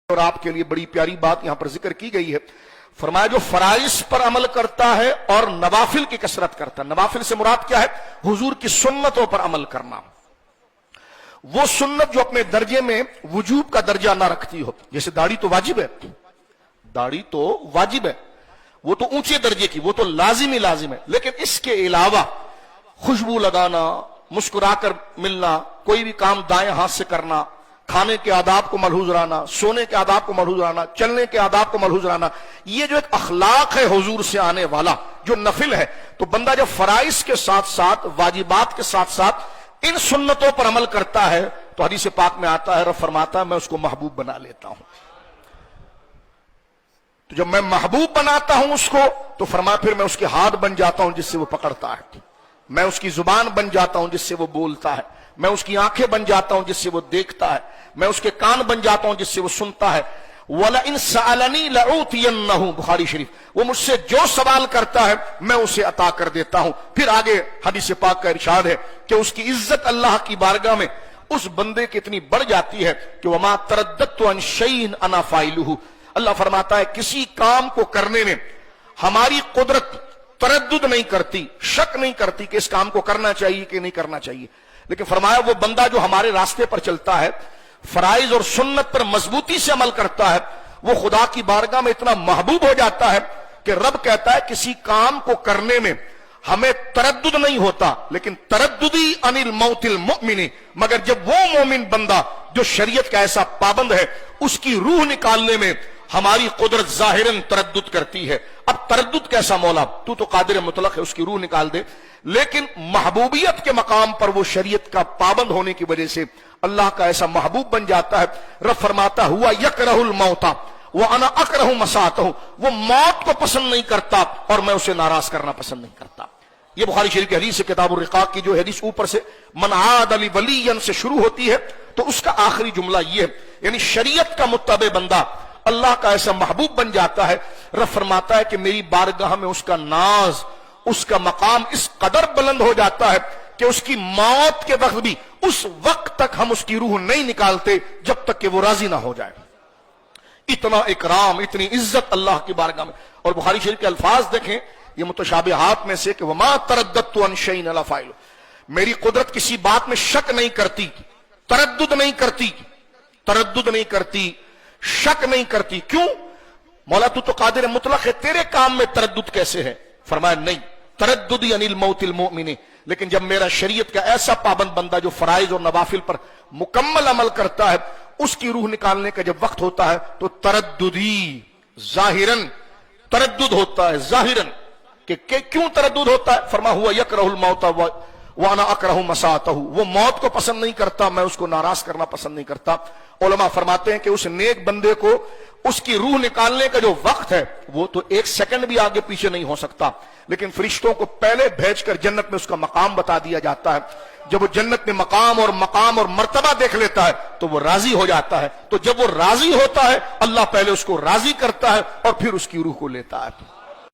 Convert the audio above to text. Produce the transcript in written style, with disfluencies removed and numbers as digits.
اور آپ کے لیے بڑی پیاری بات یہاں پر ذکر کی گئی ہے. فرمایا جو فرائض پر عمل کرتا ہے اور نوافل کی کثرت کرتا ہے. نوافل سے مراد کیا ہے؟ حضور کی سنتوں پر عمل کرنا. وہ سنت جو اپنے درجے میں وجوب کا درجہ نہ رکھتی ہو. جیسے داڑھی تو واجب ہے، داڑھی تو واجب ہے، وہ تو اونچے درجے کی، وہ تو لازمی ہے. لیکن اس کے علاوہ خوشبو لگانا، مسکرا کر ملنا، کوئی بھی کام دائیں ہاتھ سے کرنا، کھانے کے آداب کو ملحوظ رہنا، سونے کے آداب کو ملحوظ رہنا، چلنے کے آداب کو ملحوظ رہنا، یہ جو ایک اخلاق ہے حضور سے آنے والا جو نفل ہے. تو بندہ جب فرائض کے ساتھ ساتھ، واجبات کے ساتھ ساتھ ان سنتوں پر عمل کرتا ہے تو حدیث پاک میں آتا ہے، رب فرماتا ہے میں اس کو محبوب بنا لیتا ہوں. تو جب میں محبوب بناتا ہوں اس کو تو فرمایا پھر میں اس کے ہاتھ بن جاتا ہوں جس سے وہ پکڑتا ہے، میں اس کی زبان بن جاتا ہوں جس سے وہ بولتا ہے، میں اس کی آنکھیں بن جاتا ہوں جس سے وہ دیکھتا ہے، میں اس کے کان بن جاتا ہوں جس سے وہ سنتا ہے. وَلَئِن سَأَلَنِي لَأُوتِيَنَّهُ بخاری شریف. وہ مجھ سے جو سوال کرتا ہے میں اسے عطا کر دیتا ہوں. پھر آگے حدیث پاک کا ارشاد ہے کہ اس کی عزت اللہ کی بارگاہ میں اس بندے کی اتنی بڑھ جاتی ہے کہ وَمَا تَرَدَّدْتُ عَنْ شَيْءٍ أَنَا فَاعِلُهُ. اللہ فرماتا ہے کسی کام کو کرنے میں ہماری قدرت تردد نہیں کرتی، شک نہیں کرتی کہ اس کام کو کرنا چاہیے کہ نہیں کرنا چاہیے. لیکن فرمایا وہ بندہ جو ہمارے راستے پر چلتا ہے، فرائض اور سنت پر مضبوطی سے عمل کرتا ہے، وہ خدا کی بارگاہ میں اتنا محبوب ہو جاتا ہے کہ رب کہتا ہے کسی کام کو کرنے میں ہمیں تردد نہیں ہوتا. لیکن ترددی عن الموت المؤمن، مگر جب وہ مومن بندہ جو شریعت کا ایسا پابند ہے اس کی روح نکالنے میں ہماری قدرت ظاہراً تردد کرتی ہے. اب تردد کیسا مولا، تو قادر مطلق ہے، اس کی روح نکال دے. لیکن محبوبیت کے مقام پر وہ شریعت کا پابند ہونے کی وجہ سے اللہ کا ایسا محبوب بن جاتا ہے. رب فرماتا ہوا یکرہ الموت وانا اکرہ مساتہ، وہ موت کو پسند نہیں کرتا اور میں اسے ناراض کرنا پسند نہیں کرتا. یہ بخاری شریف کی حدیث کتاب الرقاق کی جو حدیث اوپر سے من عاد لی ولیا سے شروع ہوتی ہے تو اس کا آخری جملہ یہ ہے، یعنی شریعت کا متبع بندہ اللہ کا ایسا محبوب بن جاتا ہے. رب فرماتا ہے کہ میری بارگاہ میں اس کا ناز، اس کا مقام اس قدر بلند ہو جاتا ہے کہ اس کی موت کے وقت بھی اس وقت تک ہم اس کی روح نہیں نکالتے جب تک کہ وہ راضی نہ ہو جائے. اتنا اکرام، اتنی عزت اللہ کی بارگاہ میں. اور بخاری شریف کے الفاظ دیکھیں، یہ متشابہات میں سے کہ وما ترددت عن شیء الا فاعل، میری قدرت کسی بات میں شک نہیں کرتی، تردد نہیں کرتی، تردد نہیں کرتی، شک نہیں کرتی. کیوں؟ مولا تو قادر مطلق ہے، تیرے کام میں تردد کیسے ہے؟ فرمایا نہیں، ترددی عن الموت المؤمن. لیکن جب میرا شریعت کا ایسا پابند بندہ جو فرائض اور نوافل پر مکمل عمل کرتا ہے، اس کی روح نکالنے کا جب وقت ہوتا ہے تو ترددی ظاہراً تردد ہوتا ہے. ظاہراً کہ کیوں تردد ہوتا ہے؟ فرما ہوا یکرہ الموت وانا اکرہ مساتہ، وہ موت کو پسند نہیں کرتا، میں اس کو ناراض کرنا پسند نہیں کرتا. علماء فرماتے ہیں کہ اس نیک بندے کو اس کی روح نکالنے کا جو وقت ہے وہ تو ایک سیکنڈ بھی آگے پیچھے نہیں ہو سکتا. لیکن فرشتوں کو پہلے بھیج کر جنت میں اس کا مقام بتا دیا جاتا ہے. جب وہ جنت میں مقام اور مرتبہ دیکھ لیتا ہے تو وہ راضی ہو جاتا ہے. تو جب وہ راضی ہوتا ہے اللہ پہلے اس کو راضی کرتا ہے اور پھر اس کی روح کو لیتا ہے.